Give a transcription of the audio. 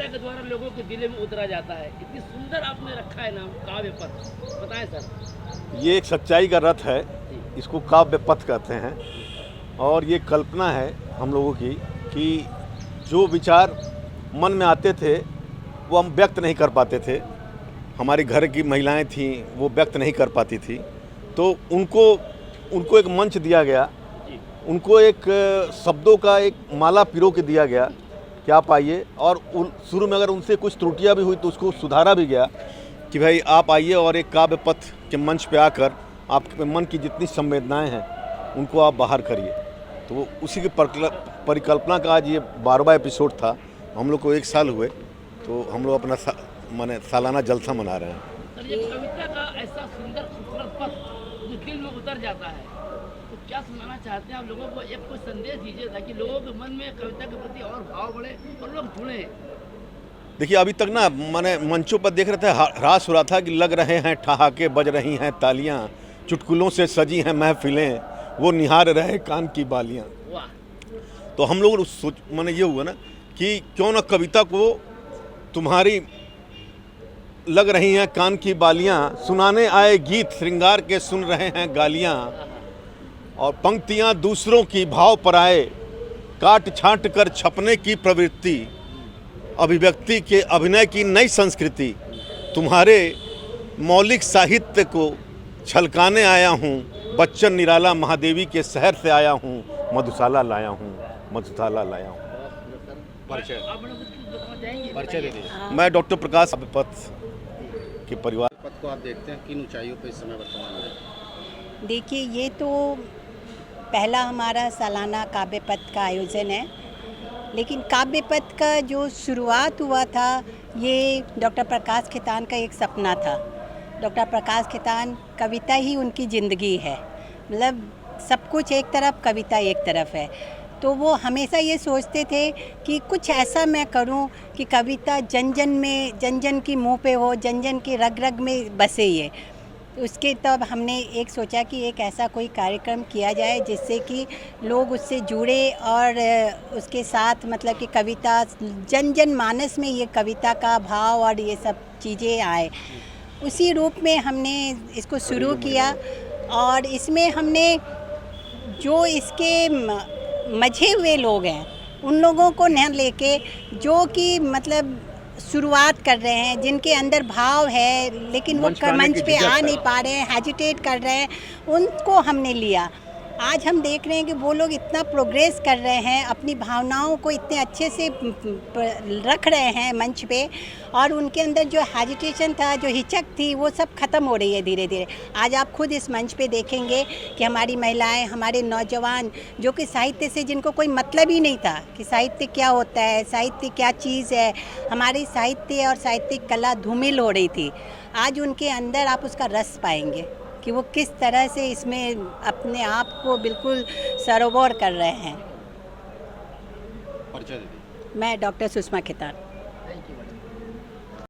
कविता के द्वारा लोगों के दिल में उतरा जाता है। इतनी सुंदर आपने रखा है नाम काव्य पथ, बताएं सर। ये एक सच्चाई का रथ है, इसको काव्य पथ कहते हैं। और ये कल्पना है हम लोगों की कि जो विचार मन में आते थे वो हम व्यक्त नहीं कर पाते थे। हमारे घर की महिलाएं थीं, वो व्यक्त नहीं कर पाती थी, तो उनको एक मंच दिया गया, उनको एक शब्दों का एक माला पिरो के दिया गया कि आप आइए। और शुरू में अगर उनसे कुछ त्रुटियां भी हुई तो उसको सुधारा भी गया कि भाई आप आइए और एक काव्य पथ के मंच पे आकर आपके मन की जितनी संवेदनाएं हैं उनको आप बाहर करिए। तो उसी की परिकल्पना का आज ये 12वां एपिसोड था। हम लोग को 1 साल हुए, तो हम लोग अपना सालाना जलसा मना रहे हैं। सर, ये कविता का ऐसा सुंदर खूबसूरत पथ जो दिल में उतर जाता है, तो क्या सुनाना चाहते हैं आप लोगों को? एक कोई संदेश दीजिए ताकि लोगों के मन में कविता के प्रति और भाव बढ़े और लोग जुड़े। देखिए, अभी तक ना मैंने मंचों पर देख रहे थे, ह्रास हो रहा था कि लग रहे हैं ठहाके, बज रही हैं तालियां, चुटकुलों से सजी हैं महफिलें, वो निहार रहे कान की बालियां। वाह। तो हम लोग मैंने ये हुआ ना कि क्यों ना कविता को तुम्हारी लग रही हैं कान की बालियां, सुनाने आए गीत श्रृंगार के सुन रहे हैं गालियां, और पंक्तियां दूसरों की भाव पर आए, काट छांट कर छपने की प्रवृत्ति, अभिव्यक्ति के अभिनय की नई संस्कृति, तुम्हारे मौलिक साहित्य को छलकाने आया हूँ, बच्चन निराला महादेवी के शहर से आया हूँ, मधुशाला लाया हूँ, मधुशाला लाया हूँ। परिचय दे दीजिए। मैं डॉक्टर प्रकाश पथ के परिवार। पथ को आप देखते हैं किन ऊंचाइयों पर इस समय वर्तमान में? देखिए, ये तो पहला हमारा सालाना काव्य पथ का आयोजन है, लेकिन काव्य पथ का जो शुरुआत हुआ था ये डॉक्टर प्रकाश खेतान का एक सपना था। डॉक्टर प्रकाश खेतान, कविता ही उनकी ज़िंदगी है, मतलब सब कुछ एक तरफ, कविता एक तरफ है। तो वो हमेशा ये सोचते थे कि कुछ ऐसा मैं करूं कि कविता जन जन में, जन जन की मुँह पे हो, जन जन की रग रग में बसे। ये उसके तब हमने एक सोचा कि एक ऐसा कोई कार्यक्रम किया जाए जिससे कि लोग उससे जुड़े और उसके साथ मतलब कि कविता जन जन मानस में ये कविता का भाव और ये सब चीज़ें आए। उसी रूप में हमने इसको शुरू किया और इसमें हमने जो इसके मझे हुए लोग हैं उन लोगों को न लेके, जो कि मतलब शुरुआत कर रहे हैं, जिनके अंदर भाव है लेकिन वो मंच पे आ नहीं पा रहे हैं, हेजिटेट कर रहे हैं, उनको हमने लिया। आज हम देख रहे हैं कि वो लोग इतना प्रोग्रेस कर रहे हैं, अपनी भावनाओं को इतने अच्छे से रख रहे हैं मंच पे, और उनके अंदर जो हेजिटेशन था, जो हिचक थी, वो सब ख़त्म हो रही है धीरे धीरे। आज आप खुद इस मंच पे देखेंगे कि हमारी महिलाएं, हमारे नौजवान जो कि साहित्य से जिनको कोई मतलब ही नहीं था कि साहित्य क्या होता है, साहित्य क्या चीज़ है, हमारी साहित्य और साहित्यिक कला धूमिल हो रही थी, आज उनके अंदर आप उसका रस पाएंगे कि वो किस तरह से इसमें अपने आप को बिल्कुल सरोवर कर रहे हैं। परिचय दे दीजिए। मैं डॉक्टर सुषमा खेतान।